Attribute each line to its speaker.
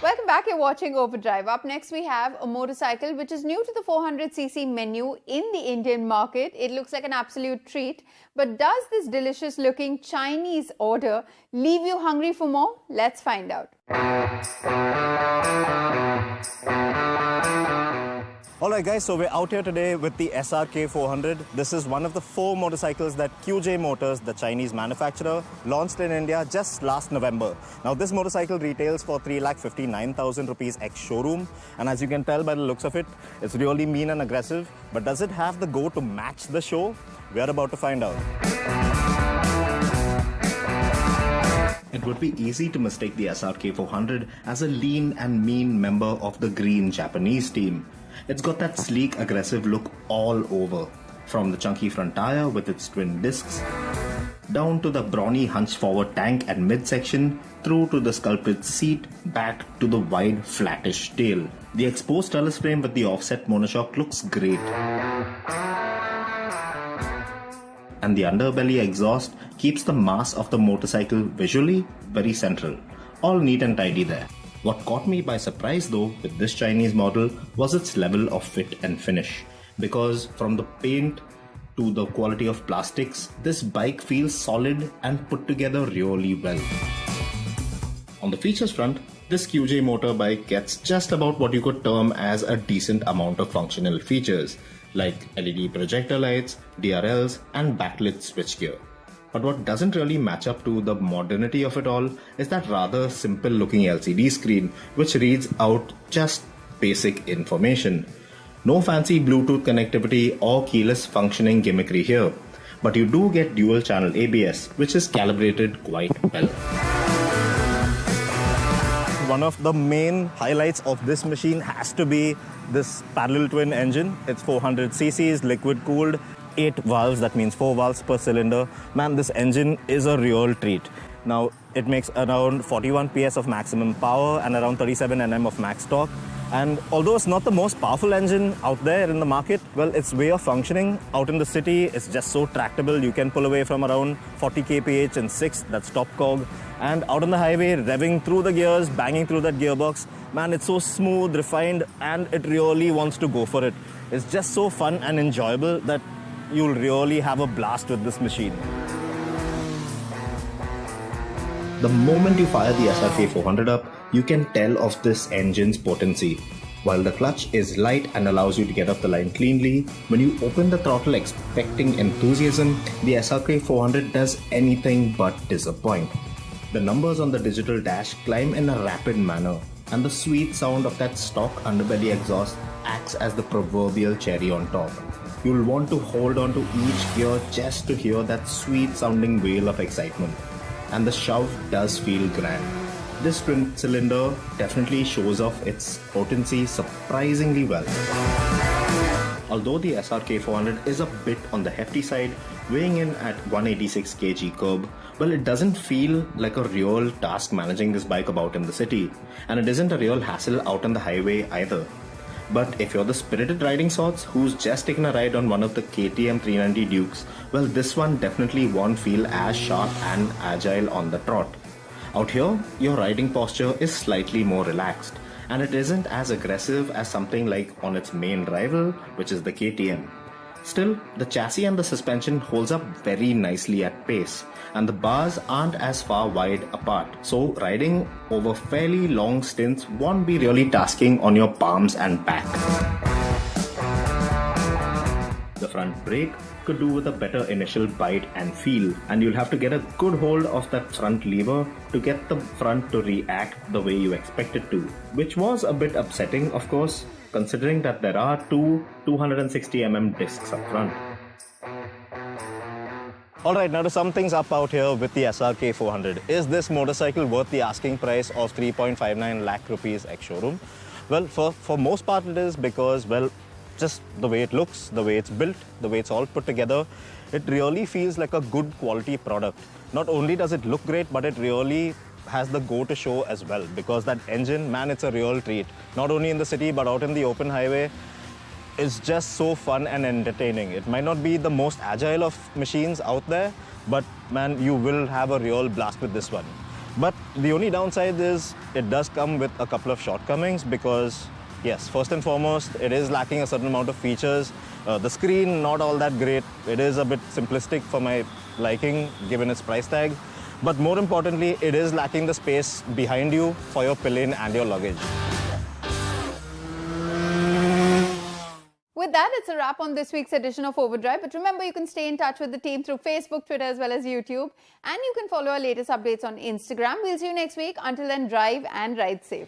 Speaker 1: Welcome back, you're watching Overdrive. Up next we have a motorcycle which is new to the 400cc menu in the Indian market. It looks like an absolute treat. But does this delicious looking Chinese order leave you hungry for more? Let's find out.
Speaker 2: Alright guys, so we're out here today with the SRK 400. This is one of the 4 motorcycles that QJ Motors, the Chinese manufacturer, launched in India just last November. Now this motorcycle retails for 3,59,000 rupees ex-showroom, and as you can tell by the looks of it, it's really mean and aggressive. But does it have the go to match the show? We're about to find out. It would be easy to mistake the SRK 400 as a lean and mean member of the green Japanese team. It's got that sleek, aggressive look all over, from the chunky front tire with its twin discs, down to the brawny hunched forward tank and midsection, through to the sculpted seat, back to the wide, flattish tail. The exposed trellis frame with the offset monoshock looks great. And the underbelly exhaust keeps the mass of the motorcycle visually very central. All neat and tidy there. What caught me by surprise though with this Chinese model was its level of fit and finish. Because from the paint to the quality of plastics, this bike feels solid and put together really well. On the features front, this QJ motor bike gets just about what you could term as a decent amount of functional features, like LED projector lights, DRLs and backlit switchgear. But what doesn't really match up to the modernity of it all is that rather simple looking LCD screen which reads out just basic information. No fancy Bluetooth connectivity or keyless functioning gimmickry here, but you do get dual channel ABS which is calibrated quite well. One of the main highlights of this machine has to be this parallel twin engine. It's 400 cc's, liquid cooled, 8 valves, that means 4 valves per cylinder. Man, this engine is a real treat. Now, it makes around 41 PS of maximum power and around 37 Nm of max torque. And although it's not the most powerful engine out there in the market, well, its way of functioning out in the city is just so tractable. You can pull away from around 40 kph in 6, that's top cog. And out on the highway, revving through the gears, banging through that gearbox, man, it's so smooth, refined, and it really wants to go for it. It's just so fun and enjoyable that you'll really have a blast with this machine. The moment you fire the SRK 400 up, you can tell of this engine's potency. While the clutch is light and allows you to get off the line cleanly, when you open the throttle expecting enthusiasm, the SRK 400 does anything but disappoint. The numbers on the digital dash climb in a rapid manner, and the sweet sound of that stock underbelly exhaust acts as the proverbial cherry on top. You'll want to hold on to each gear just to hear that sweet sounding wail of excitement. And the shove does feel grand. This twin cylinder definitely shows off its potency surprisingly well. Although the SRK 400 is a bit on the hefty side, weighing in at 186 kg curb, well, it doesn't feel like a real task managing this bike about in the city, and it isn't a real hassle out on the highway either. But if you're the spirited riding sorts who's just taken a ride on one of the KTM 390 Dukes, well, this one definitely won't feel as sharp and agile on the trot. Out here, your riding posture is slightly more relaxed, and it isn't as aggressive as something like on its main rival, which is the KTM. Still, the chassis and the suspension holds up very nicely at pace, and the bars aren't as far wide apart, so riding over fairly long stints won't be really tasking on your palms and back. The front brake could do with a better initial bite and feel, and you'll have to get a good hold of that front lever to get the front to react the way you expect it to, which was a bit upsetting, of course, considering that there are two 260mm discs up front. Alright, now to sum things up out here with the SRK 400, is this motorcycle worth the asking price of 3.59 lakh rupees ex-showroom? Well, for most part it is, because, well, just the way it looks, the way it's built, the way it's all put together, it really feels like a good quality product. Not only does it look great, but it really has the go to show as well, because that engine, man, it's a real treat. Not only in the city, but out in the open highway, it's just so fun and entertaining. It might not be the most agile of machines out there, but man, you will have a real blast with this one. But the only downside is it does come with a couple of shortcomings because, yes, first and foremost, it is lacking a certain amount of features. The screen, not all that great. It is a bit simplistic for my liking, given its price tag. But more importantly, it is lacking the space behind you for your pillion and your luggage.
Speaker 1: With that, it's a wrap on this week's edition of Overdrive. But remember, you can stay in touch with the team through Facebook, Twitter, as well as YouTube. And you can follow our latest updates on Instagram. We'll see you next week. Until then, drive and ride safe.